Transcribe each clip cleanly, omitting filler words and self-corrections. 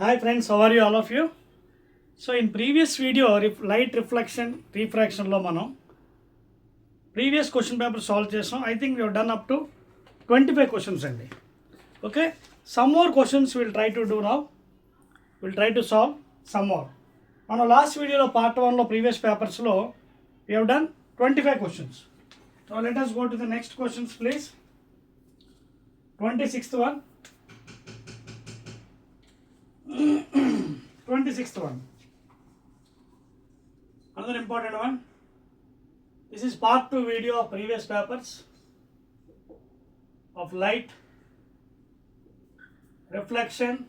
Hi friends, how are you all of you? So in previous video, light reflection, refraction lo manam previous question paper solve chesam. I think we have done up to 25 questions andi. Okay, some more questions we'll try to do now. We'll try to solve some more. On our last video lo part 1 lo previous papers lo we have done 25 questions. Now let us go to the next questions please. 26th one. 26th one. Another important one. This is part 2 video of previous papers of light, reflection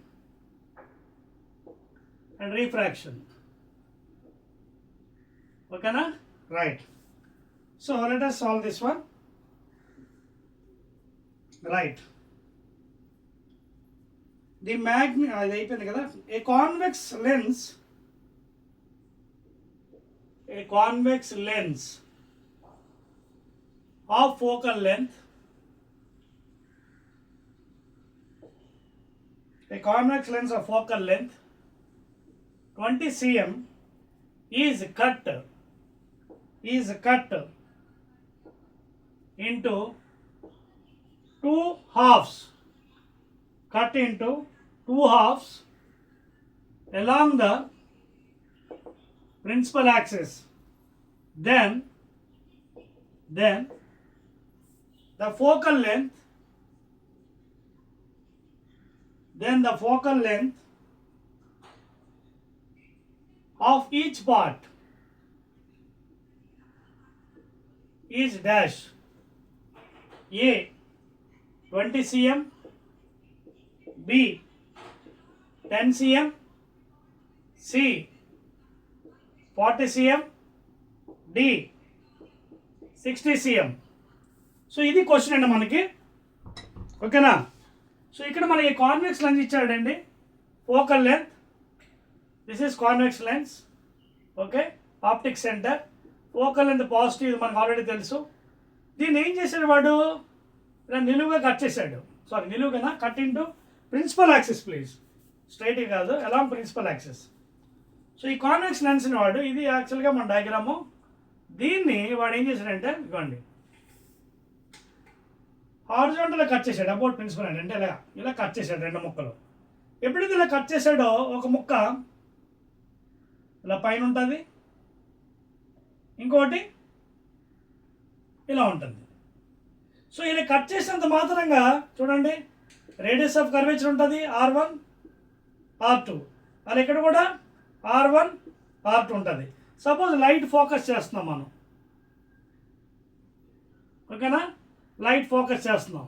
and refraction. Okay na? Right. So let us solve this one. Right. The a convex lens of focal length a convex lens of focal length 20 cm is cut into two halves along the principal axis. Then the focal length of each part is dash A 20 cm, B 10 cm, C 40 cm, D 60 cm. So ఇది question అండి మనకి, ఓకేనా? So ఇక్కడ మనకి convex lens ఇచ్చాడండి, focal length, this is convex lens, okay, optic centre, focal length positive మనకు already తెలుసు. దీన్ని ఏం చేశాడు వాడు, ఇలా నిలువుగా కట్ చేశాడు, నిలువుగా cut into principal axis please, straight కాదు, అలాంగ్ ప్రిన్సిపల్ యాక్సిస్. సో ఈ కాన్వెక్స్ లెన్స్ని వాడు, ఇది యాక్చువల్గా మన డయాగ్రాము, దీన్ని వాడు ఏం చేశాడంటే ఇవ్వండి హారిజాంటల్గా కట్ చేశాడు, అబౌట్ ప్రిన్సిపల్ అంటే ఇలా కట్ చేశాడు రెండు ముక్కలు. ఎప్పుడైతే ఇలా కట్ చేశాడో ఒక ముక్క ఇలా పైన ఉంటుంది, ఇంకోటి ఇలా ఉంటుంది. సో ఇలా కట్ చేసినంత మాత్రంగా చూడండి రేడియస్ ఆఫ్ కర్వేచర్ ఉంటుంది R1 R2, అలా ఇక్కడ కూడా R1 R2 ఉంటుంది. సపోజ్ లైట్ ఫోకస్ చేస్తున్నాం మనం, ఓకేనా? లైట్ ఫోకస్ చేస్తున్నాం,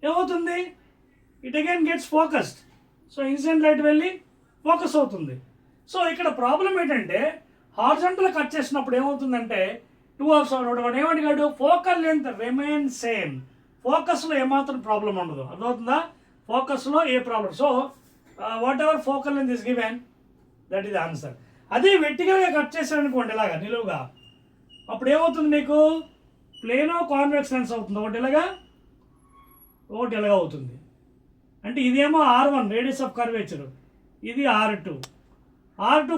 ఏమవుతుంది, it again gets focused. So incident light వెళ్ళి ఫోకస్ అవుతుంది. సో ఇక్కడ ప్రాబ్లం ఏంటంటే హారిజాంటల్ కట్ చేసినప్పుడు ఏమవుతుందంటే టూ హాఫ్స్ వాడు ఏమడిగాడు, ఫోకల్ లెంత్ రిమైన్ సేమ్, ఫోకస్లో ఏమాత్రం ప్రాబ్లం ఉండదు, అర్థమవుతుందా? ఫోకస్లో ఏ problem. So whatever focal length is given, that is answer. అదే వెర్టికల్గా కట్ చేశాడు అనుకోండి, ఇలాగా నిలువుగా, అప్పుడు ఏమవుతుంది మీకు, ప్లేనో కాన్వెక్స్ లెన్స్ అవుతుంది, ఒకటి ఇలాగా అవుతుంది. అంటే ఇదేమో R1 రేడియస్ ఆఫ్ కర్వేచర్, ఇది R2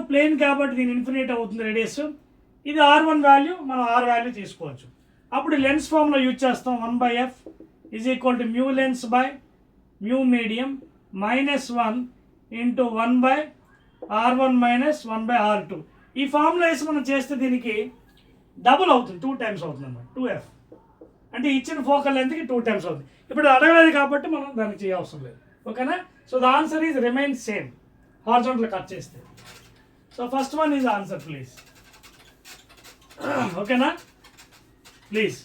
ప్లేన్ కాబట్టి దీని ఇన్ఫినిట్ అవుతుంది రేడియస్, ఇది R1 వాల్యూ, మనం R వాల్యూ తీసుకోవచ్చు. అప్పుడు లెన్స్ ఫామ్లో యూజ్ చేస్తాం, 1/f is equal to mu lens by mu medium -1 into 1/R1 - 1/R2. ఈ ఫామ్లో వేసి మనం చేస్తే దీనికి డబుల్ అవుతుంది, 2 టైమ్స్ అవుతుంది అన్నమాట, 2f అంటే ఇచ్చిన ఫోకల్ లెంత్కి 2 టైమ్స్ అవుతుంది. ఇప్పుడు అడగలేదు కాబట్టి మనం దానికి చేయవసరం లేదు, ఓకేనా? So the answer is remain same horizontal cut చేస్తే. So first one is answer please, ఓకేనా? ప్లీజ్,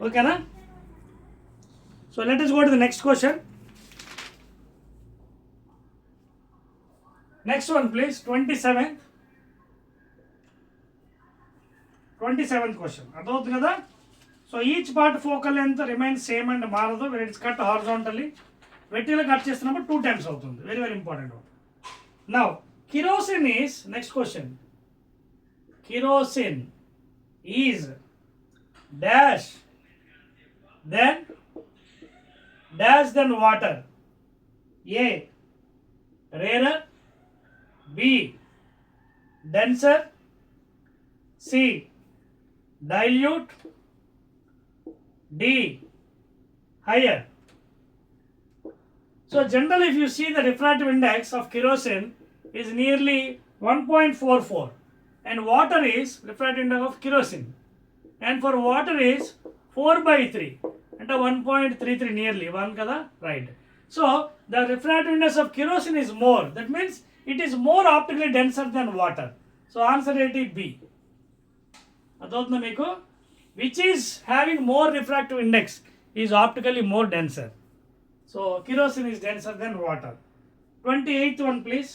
ఓకేనా? So let us go to the next question. Next one please, 27th question, అర్థమవుతుంది కదా? So each part focal length remains same and మారదు, it's cut horizontally, vertical cut చేస్తున్నప్పుడు 2 times అవుతుంది, very very important. Now kerosene is, next question, kerosene is dash then water. A. Rarer. B. Denser. C. Dilute. D. Higher. So generally if you see the refractive index of kerosene is nearly 1.44 and water is refractive index of kerosene, and for water is 4/3 and 1.33 nearly 1 kada, right. So the refractive index of kerosene is more, that means it is more optically denser than water. So answer is B. Adotna meeku, which is having more refractive index is optically more denser. So kerosene is denser than water. 28th one please.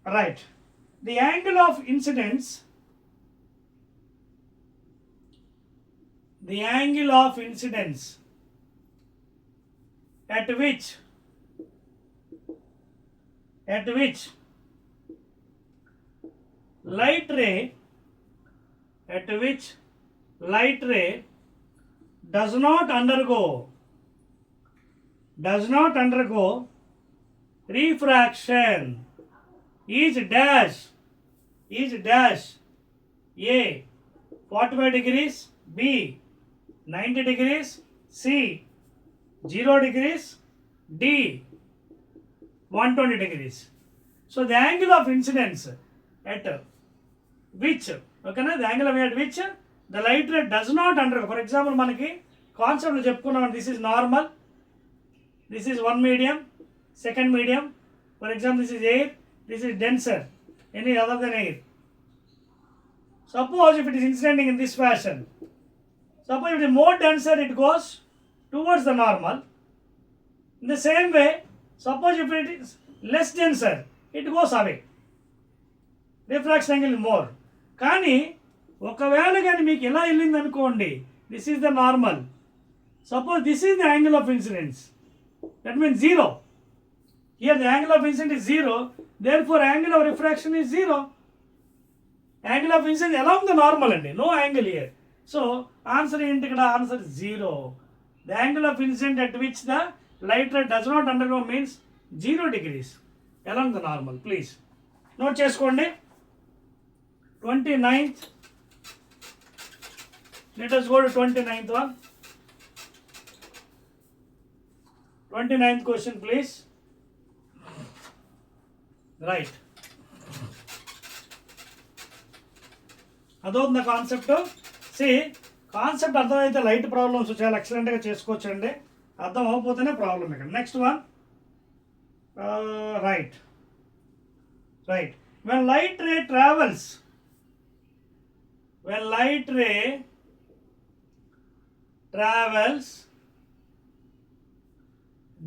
Right. The angle of incidence at which light ray does not undergo refraction is dash A 45 degrees, B 90 degrees, C 0 degrees, D 120 degrees. So the angle of incidence at which, okay na, the angle at which the light ray does not undergo, for example manaki concept lo cheppukunnam, this is normal, this is one medium, second medium, for example this is air, this is denser, any other than air. Suppose if it is incidentting in this fashion, suppose if it is more denser, it goes towards the normal. In the same way, suppose if it is less denser, it goes away. Refraction angle is more. కానీ ఒకవేళ కానీ మీకు ఎలా వెళ్ళింది అనుకోండి, this is the normal, suppose this is the angle of incidence, that means 0. Here the angle of incidence is 0, therefore angle of refraction is 0. Angle of incidence along the normal andi, no angle here. So answer enti ikkada, answer 0. The angle of incidence at which the light ray does not undergo means 0 degrees along the normal. Please note cheskondi. 29th, let us go to 29th one. 29th question please. Right. అదొక concept. C concept అర్థమైతే light problems చాలా ఎక్సలెంట్గా చేసుకోవచ్చండి, అర్థం అవ్వకపోతేనే problem ఇక్కడ. Next one. Right. When light ray travels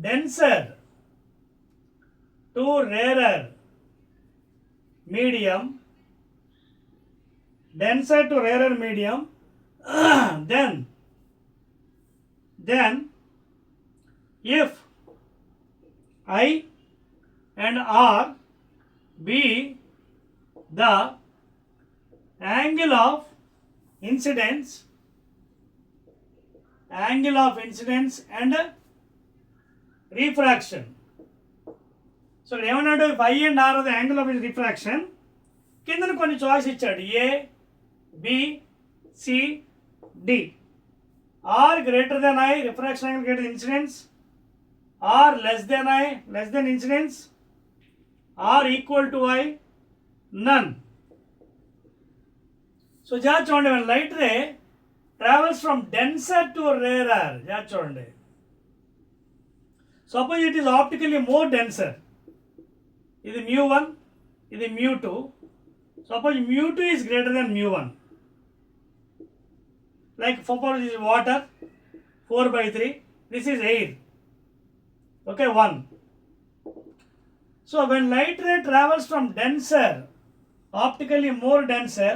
denser to rarer medium, then if I and R be the angle of incidence and refraction. So ఏమన్నాడు, if I and R the angle of refraction, కింద కొన్ని choice ఇచ్చాడు, A, B, C, D. R greater than I, refraction angle greater than incidence. R less than I, less than incidence. R equal to I, none. So just చూడండి, when light ray travels from denser to rarer, just చూడండి, suppose it is optically more denser, ఇది mu1, ఇది mu2, suppose mu2 is greater than mu1, like suppose this is water 4/3, this is air, okay, 1. So when light ray travels from denser, optically more denser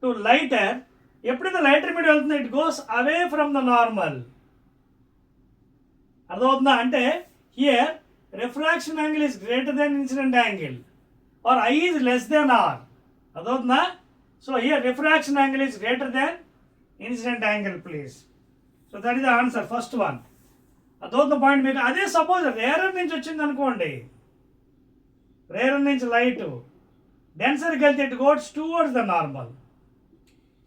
to lighter, ఎప్పుడైతే lighter medium వెళ్తుందో it goes away from the normal. అర్థమవుతుందా? అంటే here refraction angle is greater than incident angle, R I is less than R. అర్థమవుతుందా? So here refraction angle is greater than incident angle, please. So that is the answer, first one. అదొక point మీకు. అదే suppose rarer నుంచి వచ్చింది అనుకోండి, rarer నుంచి light డెన్సర్కి వెళ్తే it goes towards the normal.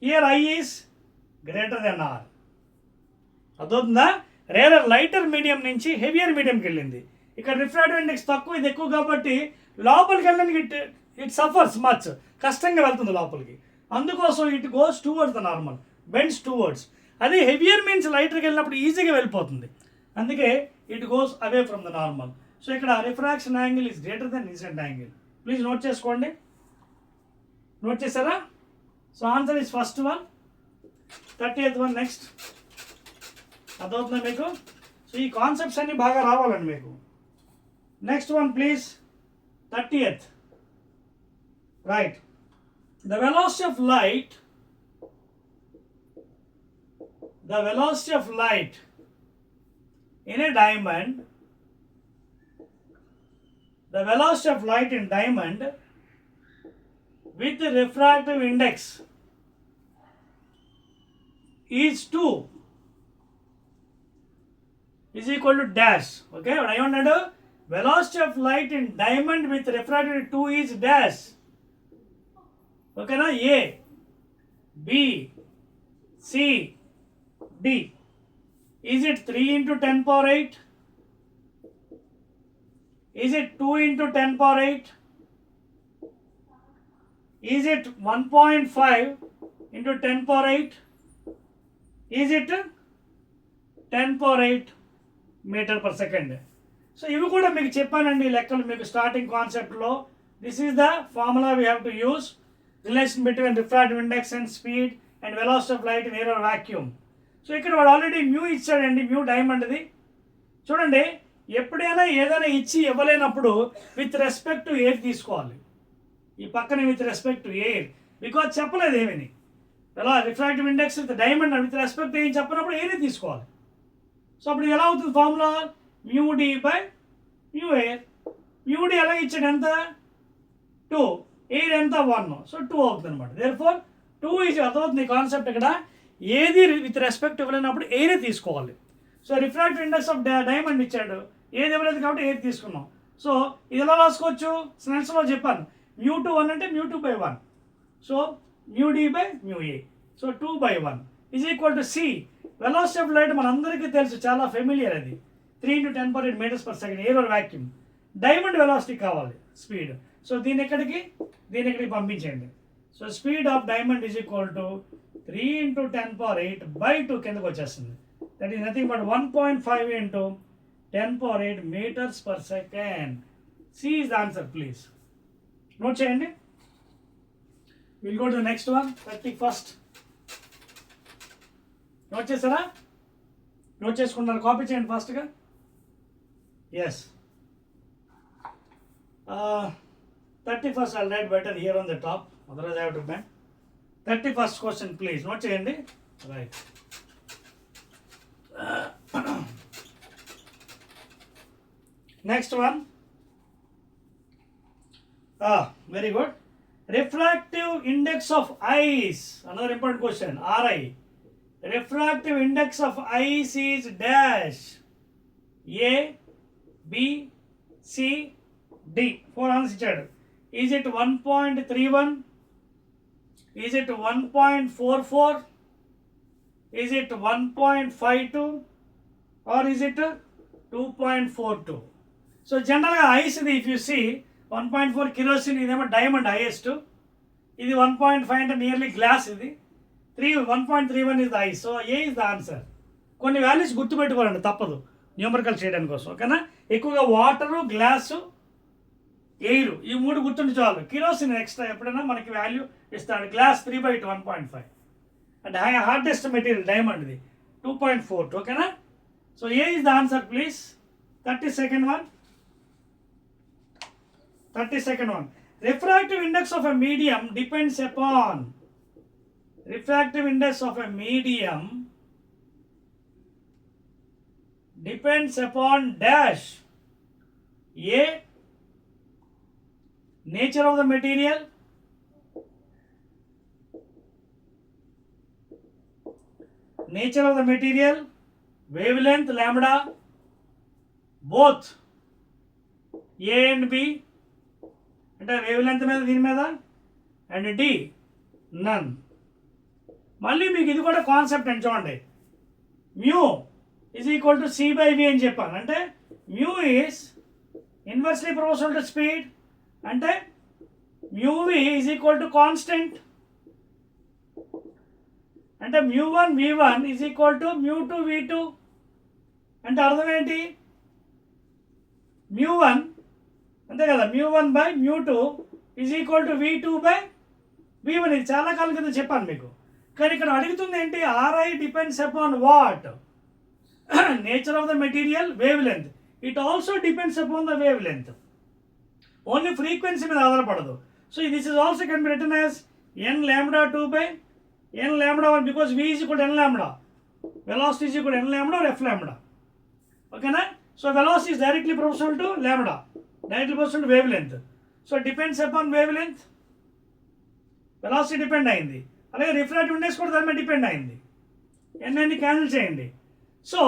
Here I is greater than R. అదవుతుందా? రేరర్ లైటర్ మీడియం నుంచి హెవియర్ మీడియంకి వెళ్ళింది. ఇక్కడ రిఫ్రాక్టివ్ ఇండెక్స్ తక్కువ, ఇది ఎక్కువ కాబట్టి లోపలికి వెళ్ళడానికి ఇట్ సఫర్స్ మచ్, కష్టంగా వెళ్తుంది లోపలికి. అందుకోసం it goes towards the normal, bends towards. అదే హెవియర్ మీన్స్ లైటర్కి వెళ్ళినప్పుడు ఈజీగా వెళ్ళిపోతుంది, అందుకే it goes away from the normal. So ఇక్కడ refraction angle is greater than incident angle. Please note చేసుకోండి. నోట్ చేశారా? So answer is first one. 30th one next. అదవుతుందా మీకు? సో ఈ కాన్సెప్ట్స్ అన్ని బాగా రావాలండి మీకు. Next one please. 30th. Right. The velocity of light, the velocity of light in a diamond, the velocity of light in diamond with the refractive index is 2 is equal to dash. Okay, what I want to do, velocity of light in diamond with refractive 2 is dash. Okay na? A, B, C, D. Is it 3 into 10 power 8? Is it 2 into 10 power 8? Is it 1.5 into 10 power 8? Is it 10 power 8 meter per second? So ఇవి కూడా మీకు చెప్పానండి లెక్కలు మీకు starting కాన్సెప్ట్లో. This is the formula we have to use. Relation between refractive index and speed and velocity of light in air or vacuum. So ఇక్కడ వాడు already mu ఇచ్చాడండి, మ్యూ డైమండ్ది. చూడండి, ఎప్పుడైనా ఏదైనా ఇచ్చి ఇవ్వలేనప్పుడు విత్ రెస్పెక్ట్ టు ఎయిర్ తీసుకోవాలి. ఈ పక్కన with respect to air, because చెప్పలేదు ఏమని. ఎలా refractive index with diamond with respect ఏం చెప్పినప్పుడు ఎయిర్ తీసుకోవాలి. సో అప్పుడు ఎలా అవుతుంది formula? Mu D by mu air. Mu D ఎలా ఇచ్చాడు? ఎంత? 2. ఎయిర్ ఎంత? 1. సో 2 అవుతుంది అనమాట. దేర్ఫోర్ 2 ఈజ్ అర్థమవుతుంది కాన్సెప్ట్. ఇక్కడ ఏది విత్ రెస్పెక్ట్ ఇవ్వలేనప్పుడు ఎయిరే తీసుకోవాలి. So refractive index of diamond ఇచ్చాడు, ఏది ఇవ్వలేదు కాబట్టి ఎయిర్ తీసుకున్నాం. సో ఇది ఎలా రాసుకోవచ్చు? స్నెల్స్లో చెప్పాను, μ2 1 అంటే μ2 by 1. So μd by μa. So 2 by 1 is equal to C. Velocity of light మనందరికీ తెలుసు, చాలా ఫెమిలియర్ అది. 3 into 10 power 8 meters per second, air or vacuum. Diamond velocity కావాలి, స్పీడ్. సో దీని ఎక్కడికి పంపించండి. So speed of diamond is equal to 3 into 10 power 8 by 2 కిందకు వచ్చేస్తుంది. That is nothing but 1.5 into 10 power 8 meters per second. C is the answer, please. Note చేయండి. Will go to the next one. 31st. Note చేస్తారా? Note చేసుకుంటారు, copy చేయండి ఫాస్ట్గా. Yes. 31st I'll write better here on the top, otherwise I have to bend. 31st question, please. Note cheyandi. Right. Next one. Very good. Refractive index of ice. Another important question. Ri. Refractive index of ice is dash. A, B, C, D. 4 answers ichadu. Is it 1.31? Is it 1.44? Is it 1.52? Or is it 2.42? So generally ice, if you see 1.4 kerosene is diamond highest. This 1.5 అంటే nearly glass. 1.31 is the ice. So A is the answer. కొన్ని values గుర్తుపెట్టుకోవాలండి, తప్పదు numerical చేయడానికి కోసం. ఓకేనా? ఎక్కువగా water, glass, air, ఈ 3 గుర్తుండి చాలు. కిరోసిన్ ఎక్స్ట్రా ఎప్పుడైనా మనకి వాల్యూ ఇస్తాడు. గ్లాస్ 3/2 1.5 అండ్ హార్డెస్ట్ మెటీరియల్ డైమండ్ది 2.42. ఓకేనా? So A is the answer please. 32nd one. 32nd one. Refractive index of a medium depends upon. Refractive index of a medium depends upon dash. A, nature of the material. nature of the material, wavelength lambda, both A and B, అంటే wavelength మీద దీని మీద, and D none. మళ్ళీ మీకు ఇది కూడా concept అని చూడండి, mu is equal to C by V అని చెప్పాను. అంటే mu is inversely proportional to speed, అంటే mu V is equal to constant, అంటే mu one v1 is equal to mu two v2. అంటే అర్థం ఏంటి, మ్యూ1 అంతే కదా, mu one by mu two is equal to v2 by v1. ఇది చాలా కాలం కింద చెప్పాను మీకు. కానీ ఇక్కడ అడుగుతుంది ఏంటి, RI depends upon what, nature of the material, wave length. It also depends upon the wave length, only frequency మీద ఆధారపడదు. So this is also can be written as n lambda 2 by n lambda 1, because v is equal to n lambda, velocity is equal to n lambda or f lambda. Okay na? So velocity is directly proportional to lambda, directly proportional to wavelength. So it depends upon wavelength, velocity depend అయింది, అలాగే refractive index కూడా దాని మీద depend అయింది. ఎన్ని cancel చేయండి. So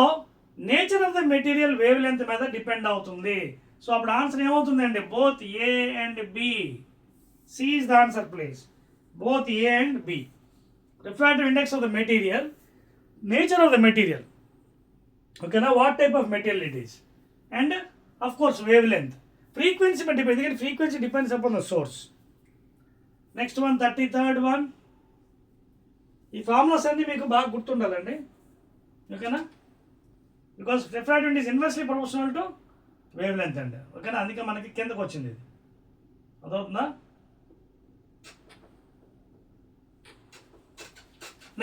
nature of the material wave length మీద depend అవుతుంది. సో అప్పుడు ఆన్సర్ ఏమవుతుందండి, both A and B. C is the answer please, both A and B. Refractive index of the material, nature of the material, okay now what type of material it is, and of course wavelength. Frequency but depends, again frequency depends upon the source. Next one, 33rd one. ఈ formulas అన్ని మీకు బాగా గుర్తుండాలండి, ఓకేనా, because refractive index inversely proportional to wave length అండి, ఓకేనా, అందుకే మనకి కిందకు వచ్చింది ఇది. అదవుతుందా?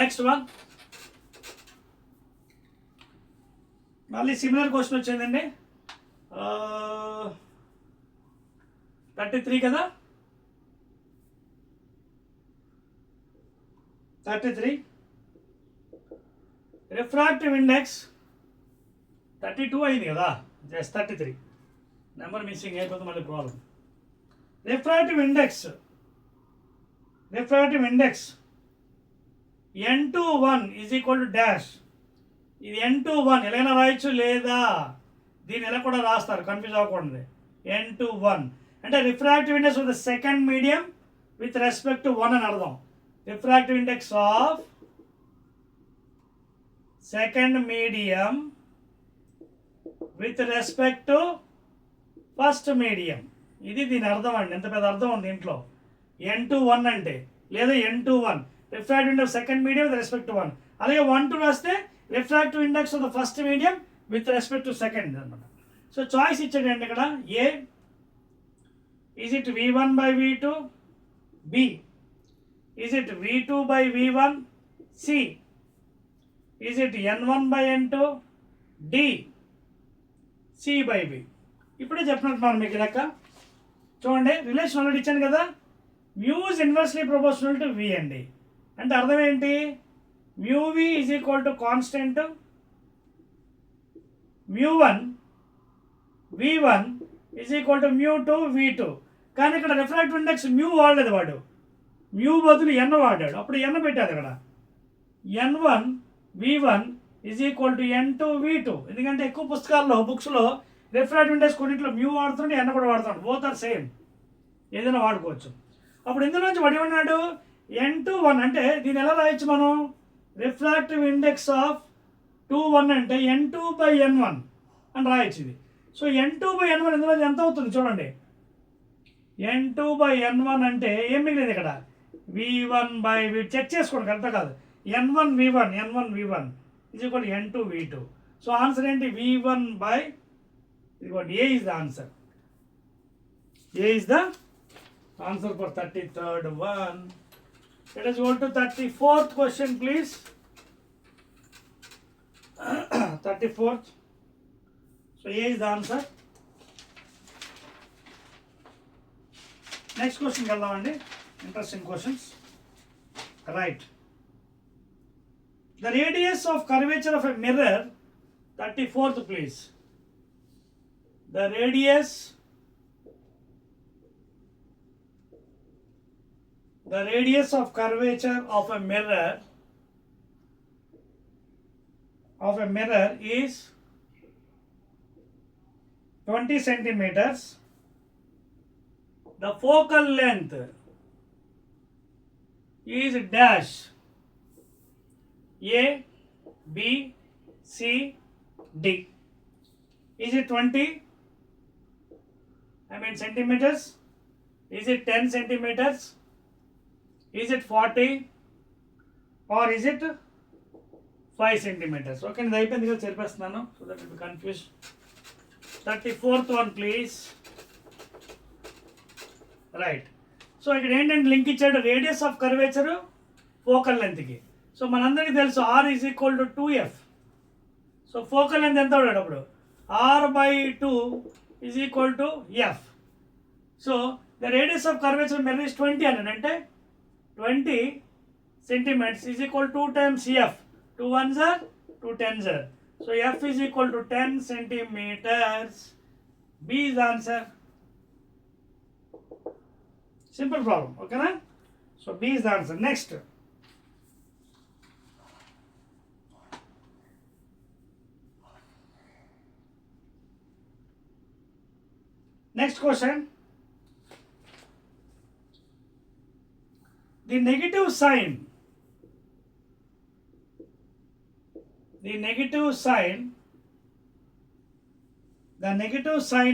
నెక్స్ట్ వన్, మళ్ళీ సిమిలర్ క్వశ్చన్ వచ్చిందండి, 33 కదా, 33 రిఫ్రాక్టివ్ ఇండెక్స్ 32 అయింది కదా, జస్ట్ 33 నెంబర్ మిస్సింగ్ అయిపోతే మళ్ళీ problem. Refractive index n21 is equal to dash. ఇది n21 ఎలాగైనా రాయొచ్చు లేదా, దీన్ని ఎలా కూడా రాస్తారు, కన్ఫ్యూజ్ అవ్వకూడదు. n21 అంటే refractive index of the second medium with respect to 1 అని అర్థం. Refractive index of second medium with respect to first medium, ఇది దీని అర్థం అండి. ఎంత పెద్ద అర్థం ఉంది దీంట్లో. n21 అంటే, లేదా n21 refractive index second medium with respect to 1, అలాగే 1 2 రాస్తే refractive index of the first medium with respect to second అనమాట. సో చాయిస్ ఇచ్చాడండి ఇక్కడ, A is it v1 by v2, B is it v2 by v1, C is it n1 by n2, D C by B. ఇప్పుడే చెప్పినట్టున్నాను మీకు లెక్క చూడండి. Relation already ఇచ్చాను కదా, mu is inversely proportional to V అండి. అంటే అర్థం ఏంటి, mu V is equal to constant, mu one v1 is equal to mu two v2. కానీ ఇక్కడ రిఫ్రాక్టివ్ ఇండెక్స్ మ్యూ వాడలేదు, వాడు మ్యూ బదులు ఎన్ వాడాడు, అప్పుడు ఎన్ పెట్టారు ఇక్కడ. n1 v1 is equal to n2 v2. ఎందుకంటే ఎక్కువ పుస్తకాల్లో బుక్స్లో రిఫ్రాక్టివ్ ఇండెక్స్ కొన్నింటిలో మ్యూ వాడుతుంటే ఎన్ కూడా వాడుతున్నాడు, బోత్ ఆర్ సేమ్, ఏదైనా వాడుకోవచ్చు. అప్పుడు ఇందులో నుంచి వాడు ఏమన్నాడు, n21 అంటే దీన్ని ఎలా రాయొచ్చు మనం, రిఫ్రాక్టివ్ ఇండెక్స్ ఆఫ్ 21 అంటే n2 బై n1 అని రాయొచ్చు ఇది. సో n2 బై n1 ఇందులో ఎంత అవుతుంది చూడండి, n2 బై n1 అంటే ఏం మిగిలేదు ఇక్కడ, v1 బై v, చెక్ చేసుకోండి కరెక్టా కాదు, n1 v1 is equal to n2 v2. So answer ఏంటి, v1 బై ఇదిగోండి, ఏ is the answer, A is the answer for 33rd one. Let us go to 34th question please. 34th. So A is the answer. Next question వెళ్దామండి, interesting questions. Right. The radius of curvature of a mirror, 34th please. The radius of curvature of a mirror of a mirror is 20 centimeters, the focal length is dash A, B, C, D. Is it 20? I mean centimeters? Is it 10 centimeters? Is it 40? Or is it 5 centimeters? Okay, ఇది అయిపోయింది కదా, చేర్పేస్తున్నాను so that will be confused. 34th one please. Right. So ఇక్కడ ఏంటంటే link ఇచ్చాడు radius of curvature focal లెంత్కి. So మనందరికీ తెలుసు R is equal to 2F. So focal length ఎంత ఉన్నాడు అప్పుడు R/2 is equal to F. So the radius of curvature mirror is 20 అన్నాడు, అంటే 20 centimeters is equal to 2 times F. 2 ones are 2 tens are. So F is equal to 10 centimeters. B is the answer. Simple problem, okay na? So B is the answer. Next. Next question. The negative sign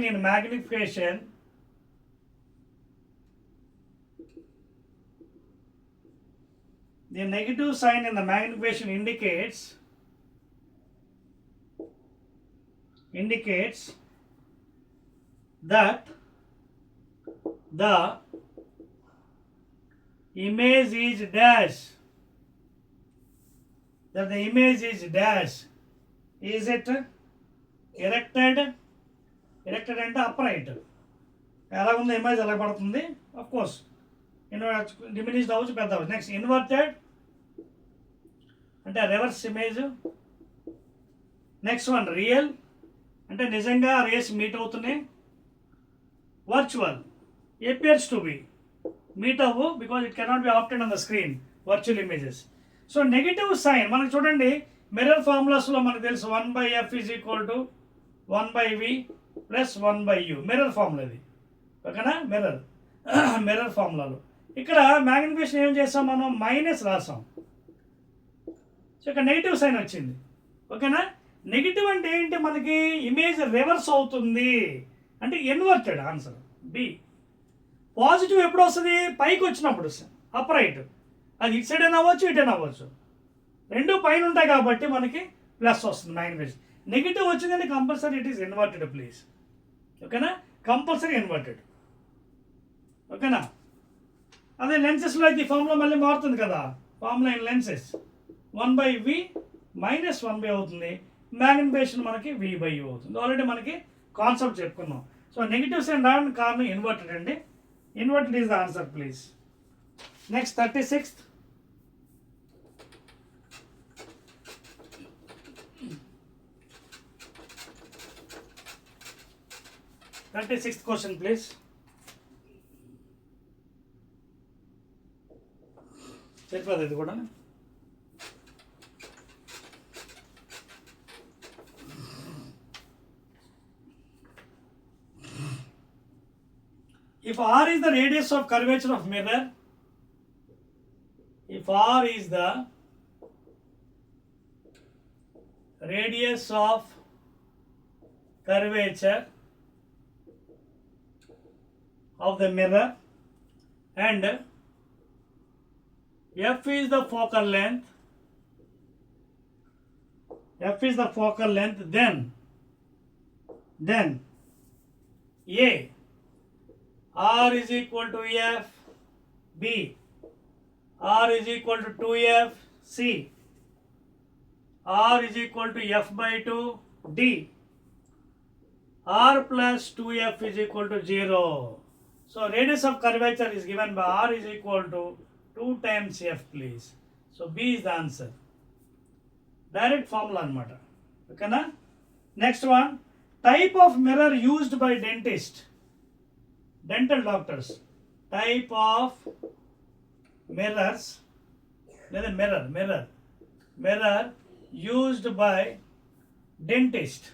in magnification indicates that the image is dash. That the image is dash. Is it erected? Erected అంటే upright. ఎలా ఉంది image ఎలా పడుతుంది? Of course. Diminished అవ్వచ్చు, పెద్ద అవ్వచ్చు. Next inverted అంటే reverse image. Next one real అంటే నిజంగా రేస్ మీట్ అవుతున్నాయి. Virtual appears to be meet అవ్వు because it cannot be obtained on the screen, virtual images. So negative sign మనకు చూడండి మిర్రర్ ఫార్ములాస్లో మనకు తెలుసు 1/F is equal to 1/V plus 1/U. Mirror formula ఇది, ఓకేనా? మిర్రర్ ఫార్ములాలో ఇక్కడ మ్యాగ్నిఫికేషన్ ఏం చేస్తాం మనం, మైనస్ రాసాం. సో ఇక్కడ నెగిటివ్ సైన్ వచ్చింది, ఓకేనా? నెగిటివ్ అంటే ఏంటి, మనకి ఇమేజ్ రివర్స్ అవుతుంది అంటే ఇన్వర్టెడ్. Answer B. పాజిటివ్ ఎప్పుడు వస్తుంది, పైకి వచ్చినప్పుడు అప్రైట్. అది ఇటు సైడ్ అయినా అవ్వచ్చు, ఇటు అయినా అవ్వచ్చు, రెండు పైన ఉంటాయి కాబట్టి మనకి ప్లస్ వస్తుంది మ్యాగ్నిఫికేషన్. నెగిటివ్ వచ్చిందంటే compulsory it is inverted please, ఓకేనా? కంపల్సరీ ఇన్వర్టెడ్, ఓకేనా? అదే లెన్సెస్లో అయితే ఈ ఫార్ములా మళ్ళీ మారుతుంది కదా, formula in lenses 1/V minus 1/V అవుతుంది, మ్యాగ్నిఫికేషన్ మనకి V/U అవుతుంది. ఆల్రెడీ మనకి కాన్సెప్ట్ చెప్పుకున్నాం. సో నెగిటివ్ సైన్ రావడానికి కారణం ఇన్వర్టెడ్ అండి. Inverted is the answer please. Next 36th. Question please. సరిపోదు ఇది కూడా. If R is the radius of curvature of mirror, if R is the radius of curvature of the mirror and F is the focal length, then A R is equal to F, B R is equal to 2F, C R is equal to F/2, D R plus 2F is equal to 0. So radius of curvature is given by R is equal to 2 times F please. So B is the answer. Direct formula anamata, okay na? Next one, type of mirror used by dental doctors. Type of mirrors, లేదా mirror used by dentist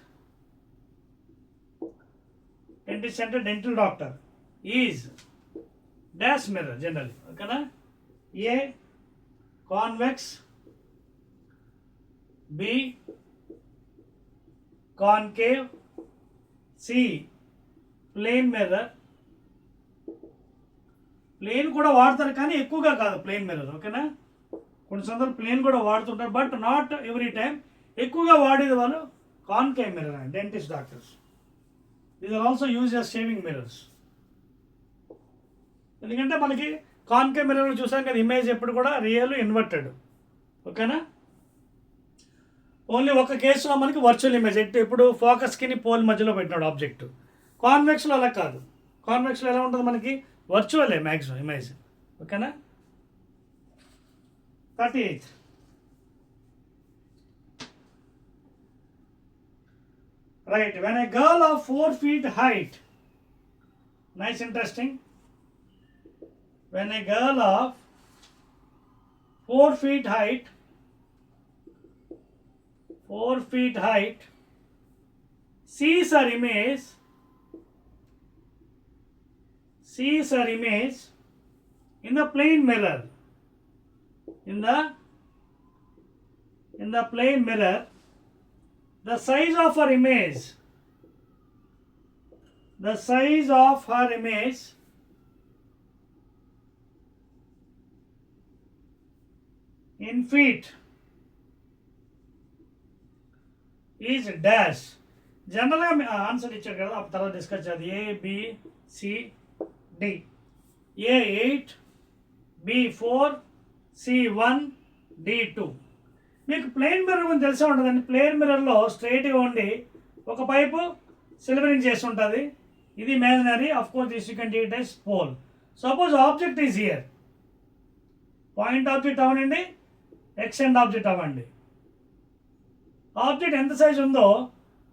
అంటే dental doctor is dash mirror general ఓకేనా. A convex, B concave, C plane mirror. Plane కూడా వాడతారు కానీ ఎక్కువగా కాదు plane mirror ఓకేనా. కొన్ని సందర్భాలు ప్లేన్ కూడా వాడుతుంటారు బట్ నాట్ ఎవ్రీ టైం. ఎక్కువగా వాడేది వాళ్ళు కాన్కేవ్ మిర్రర్ అండి dentist doctors. These are also use as shaving mirrors. ఎందుకంటే మనకి కాన్కేవ్ మిర్రర్లో చూసాం కదా ఇమేజ్ ఎప్పుడు కూడా రియల్ ఇన్వర్టెడ్ ఓకేనా. ఓన్లీ ఒక కేసులో మనకి వర్చువల్ ఇమేజ్ ఇప్పుడు ఫోకస్కి పోల్ మధ్యలో పెట్టినాడు ఆబ్జెక్ట్. కాన్వెక్స్లో అలా కాదు. కాన్వెక్స్లో ఎలా ఉంటుంది మనకి వర్చువలే మ్యాక్సిమం ఇమేజ్ ఓకేనా. 38. Right, when a girl of 4 feet height, nice interesting, when a girl of 4 feet height sees her image in the plane mirror, in the plane mirror, the size of her image in feet is dash. జనరల్గా answer ఇచ్చారు కదా అప్పుడు తర్వాత discuss చేయాలి. A B C D. A 8, B 4, C 1, D 2. మీకు plane mirror గురించి తెలిసే ఉంటుందండి. ప్లేన్ మిర్రర్లో స్ట్రైట్గా ఉండి ఒక పైపు సిల్వరింగ్ చేసి ఉంటుంది. ఇది imaginary. Of course this you can take it as pole. Suppose object is here. Point object అవ్వనండి, ఎక్స్ ఎండ్ ఆబ్జెక్ట్ అవ్వండి. ఆబ్జెక్ట్ ఎంత సైజు ఉందో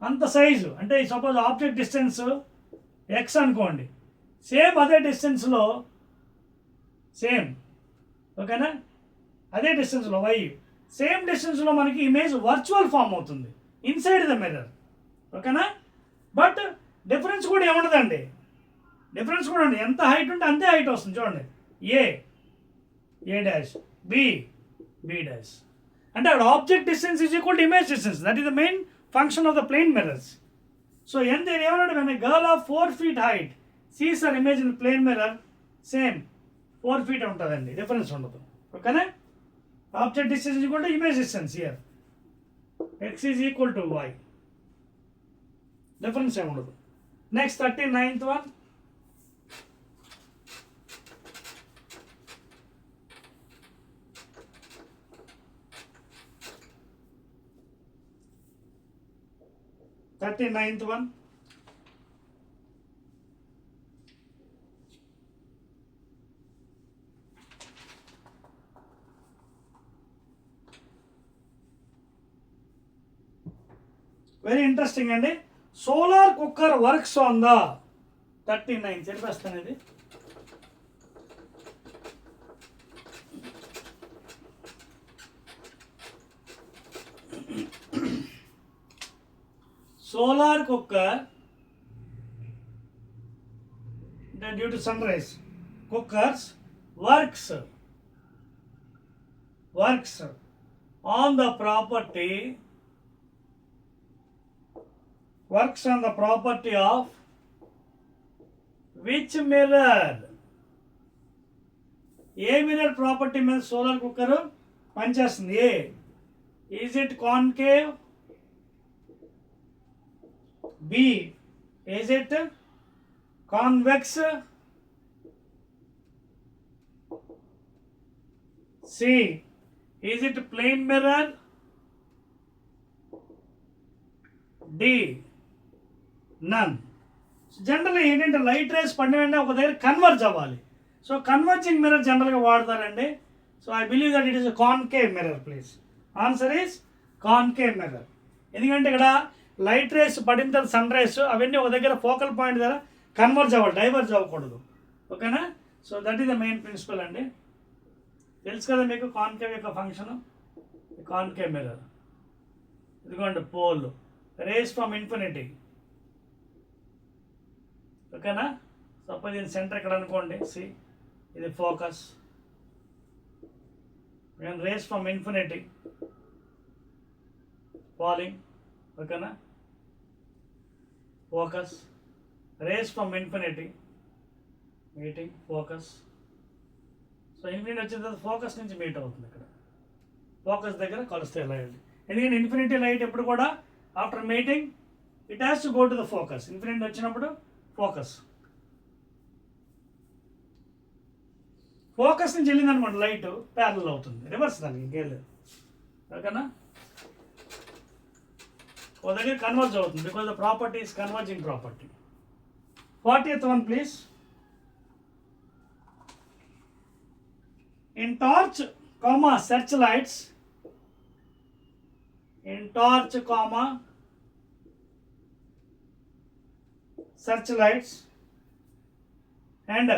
అంత సైజు అంటే సపోజ్ ఆబ్జెక్ట్ డిస్టెన్స్ ఎక్స్ అనుకోండి, సేమ్ అదే డిస్టెన్స్లో సేమ్ ఓకేనా, అదే డిస్టెన్స్లో వై సేమ్ డిస్టెన్స్లో మనకి ఇమేజ్ వర్చువల్ ఫామ్ అవుతుంది ఇన్సైడ్ ద మిర్రర్ ఓకేనా. బట్ డిఫరెన్స్ కూడా ఏముండదండి. డిఫరెన్స్ కూడా ఉంది. ఎంత హైట్ ఉంటే అంతే హైట్ వస్తుంది. చూడండి ఏ డాష్, బి డాష్ అంటే అక్కడ object distance is equal to image distance. That is the main function of the plane mirrors. So ఎంత ఏమన్నాడు, when a girl of 4 feet height sees her image in plane mirror same 4 feet ఉంటుందండి, difference ఉండదు ఓకేనా. Object distance is equal to image distance. Here X is equal to Y, difference ఏమి ఉండదు. Next 39th one. Very interesting అండి. Solar cooker works on the 39 చెప్పేస్తాను ఇది. Solar cooker due to sunrise cookers works on the property of which mirror? ఏ mirror property మీద solar cooker పనిచేస్తుంది? A is it concave, B is it convex, C is it plane mirror, D none. జనరల్గా ఏంటంటే light race పడిన వెంటనే ఒక దగ్గర converge అవ్వాలి. సో కన్వర్జింగ్ మిర్రర్ జనరల్గా వాడతారండి. So I believe that it is concave mirror. Please answer is concave mirror. ఎందుకంటే ఇక్కడ లైట్ రేస్ పడిన తర్వాత సన్ రేస్ అవన్నీ ఒక దగ్గర ఫోకల్ పాయింట్ దగ్గర కన్వర్జ్ అవ్వాలి, డైవర్జ్ అవ్వకూడదు ఓకేనా. So that is the main principle అండి. తెలుసు కదా మీకు కాన్కేవ్ యొక్క ఫంక్షన్, కాన్కేవ్ మిర్రర్ ఇదిగోండి పోల్, రేస్ ఫ్రమ్ ఇన్ఫినిటీ. ఓకేనా? సపోజ్ ఇది సెంటర్ ఇక్కడ అనుకోండి, సి ఇది focus, rays from infinity falling. ఓకేనా? Focus, rays from infinity meeting, focus. So infinity వచ్చిన తర్వాత ఫోకస్ నుంచి మీట్ అవుతుంది. ఇక్కడ ఫోకస్ దగ్గర కలుస్తాయి లైట్. ఎందుకంటే ఇన్ఫినిటీ లైట్ ఎప్పుడు కూడా after meeting it has to go to the focus. Infinity వచ్చినప్పుడు ఫోకస్, ఫోకస్ నుంచి వెళ్ళిందనమాట లైట్ ప్యారలల్ అవుతుంది, రివర్స్ దానికి ఇంకేం లేదు. ఓకేనా? ఓ దగ్గర కన్వర్జ్ అవుతుంది because the property is converging property. 40th one please. In torch, searchlights, in torch, searchlights and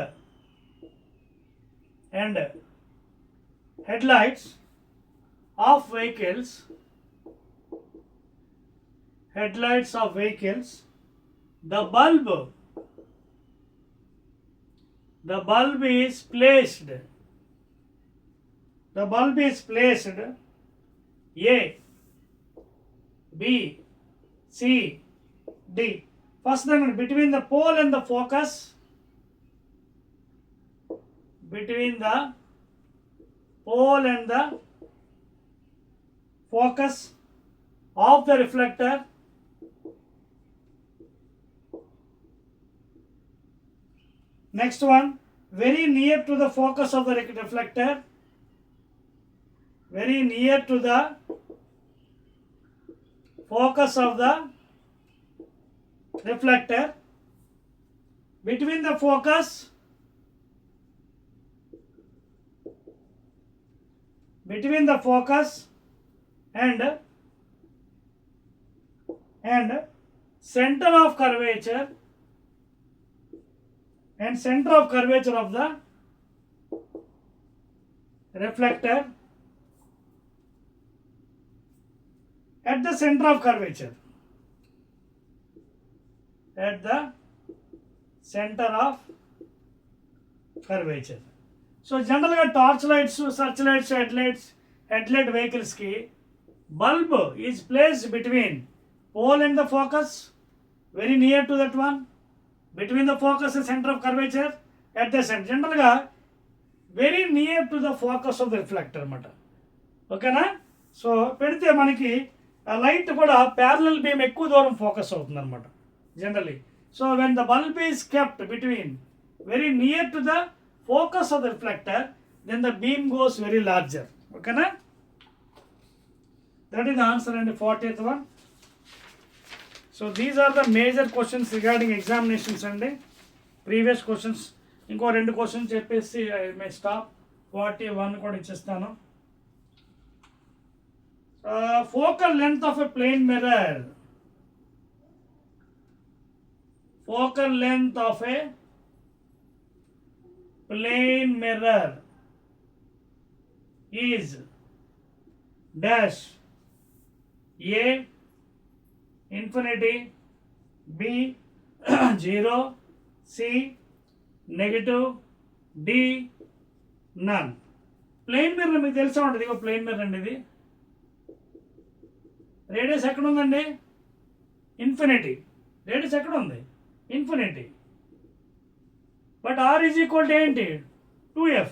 headlights of vehicles, the bulb is placed A, B, C, D. First then between the pole and the focus, of the reflector, next one very near to the focus of the reflector, between the focus and center of curvature of the reflector, at the center of curvature, So generally torch lights, searchlights, headlight vehicles ki bulb is placed between pole and the focus, very near to that one, between the focus and center of curvature, at the center. Generally very near to the focus of the reflector anamata. ఓకేనా? So పెడితే మనకి ఆ light కూడా parallel beam ఎక్కువ దూరం focus అవుతుంది అనమాట generally. So when the bulb is kept between very near to the focus of the reflector, then the beam goes very larger. ఓకేనా? దట్ ఈస్ ద ఆన్సర్ అండి, 40th one. So these are the major questions regarding examinations అండి, previous questions. ఇంకో 2 questions చెప్పేసి I may stop. 41 కూడా ఇచ్చేస్తాను. Focal length of a plane mirror. Focal length of a plane mirror is dash A infinity, B 0, C negative, D none. Plane mirror మీకు తెలిసే ఉంటుంది. ఇగో plane mirror అండి ఇది. Radius ఎక్కడ ఉందండి? ఇన్ఫినిటీ. రేడియస్ ఎక్కడ ఉంది? Infinity. But R is equal to ఏంటి? 2f.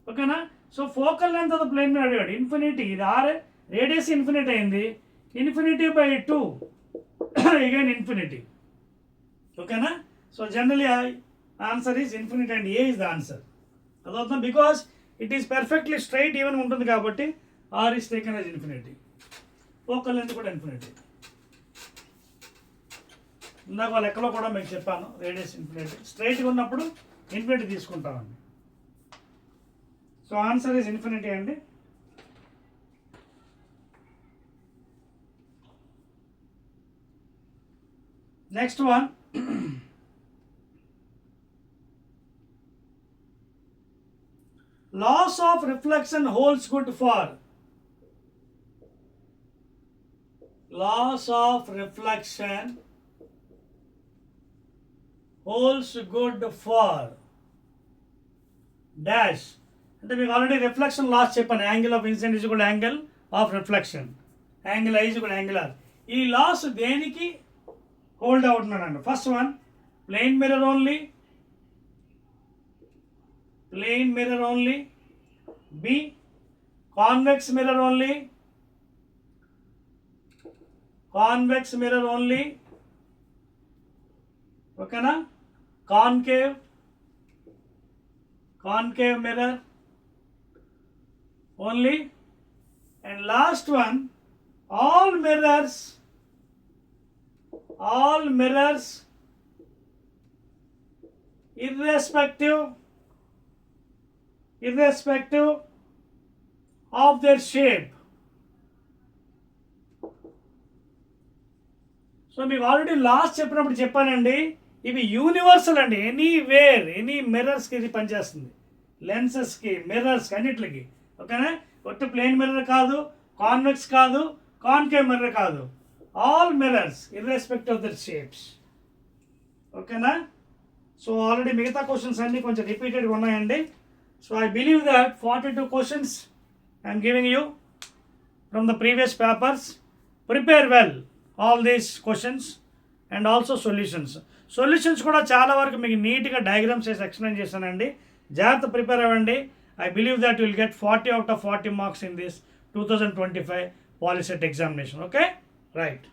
ఓకేనా? So focal length of the plane mirror అడిగాడు. ఇన్ఫినిటీ, ఇది ఆర్, రేడియస్ ఇన్ఫినిటీ అయింది. Infinity by 2 again infinity. ఓకేనా? So generally answer is infinity and A is the answer. అదవుతుంది because it is perfectly straight even ఉంటుంది కాబట్టి R is taken as infinity. Focal length కూడా infinity. ఇందాక వాళ్ళ లెక్కలో కూడా మీకు చెప్పాను, రేడియస్ ఇన్ఫినిటీ. స్ట్రైట్గా ఉన్నప్పుడు ఇన్ఫినిటీ తీసుకుంటామండి. సో ఆన్సర్ ఈజ్ ఇన్ఫినిటీ అండి. Next one, laws of reflection holds good for Laws of reflection holds good for dash. అంటే మీకు ఆల్రెడీ రిఫ్లెక్షన్ లాస్ చెప్పాను. Angle of incident is equal angle of reflection, angle I is equal angle R. ఈ laws దేనికి hold అవుతున్నానండి? First one, plane mirror only, plane mirror only. B, convex mirror only, convex mirror only. ఓకేనా? Concave, concave mirror only. And last one, all mirrors irrespective of their shape. So మీకు already last చెప్పినప్పుడు చెప్పానండి, ఇవి universal అండి. Anywhere, any మిర్రర్స్కి ఇది పనిచేస్తుంది. లెన్సెస్కి, మిర్రర్స్కి, అన్నిటికి. ఓకేనా? ఒట్టి ప్లేన్ మిర్రర్ కాదు, కాన్వెక్స్ కాదు, కాన్కేవ్ మిర్రర్ కాదు. All mirrors irrespective of their shapes. ఓకేనా? సో ఆల్రెడీ మిగతా క్వశ్చన్స్ అన్నీ కొంచెం రిపీటెడ్గా ఉన్నాయండి. So I believe that 42 questions I'm giving you from the previous papers. Prepare well all these questions and also solutions కూడా చాలా వరకు మీకు నీట్గా డయాగ్రామ్స్ చేసి ఎక్స్ప్లెయిన్ చేశానండి. జాగ్రత్త ప్రిపేర్ అవ్వండి. I believe that will get 40 out of 40 marks in this 2025 Polycet examination. Okay? Right.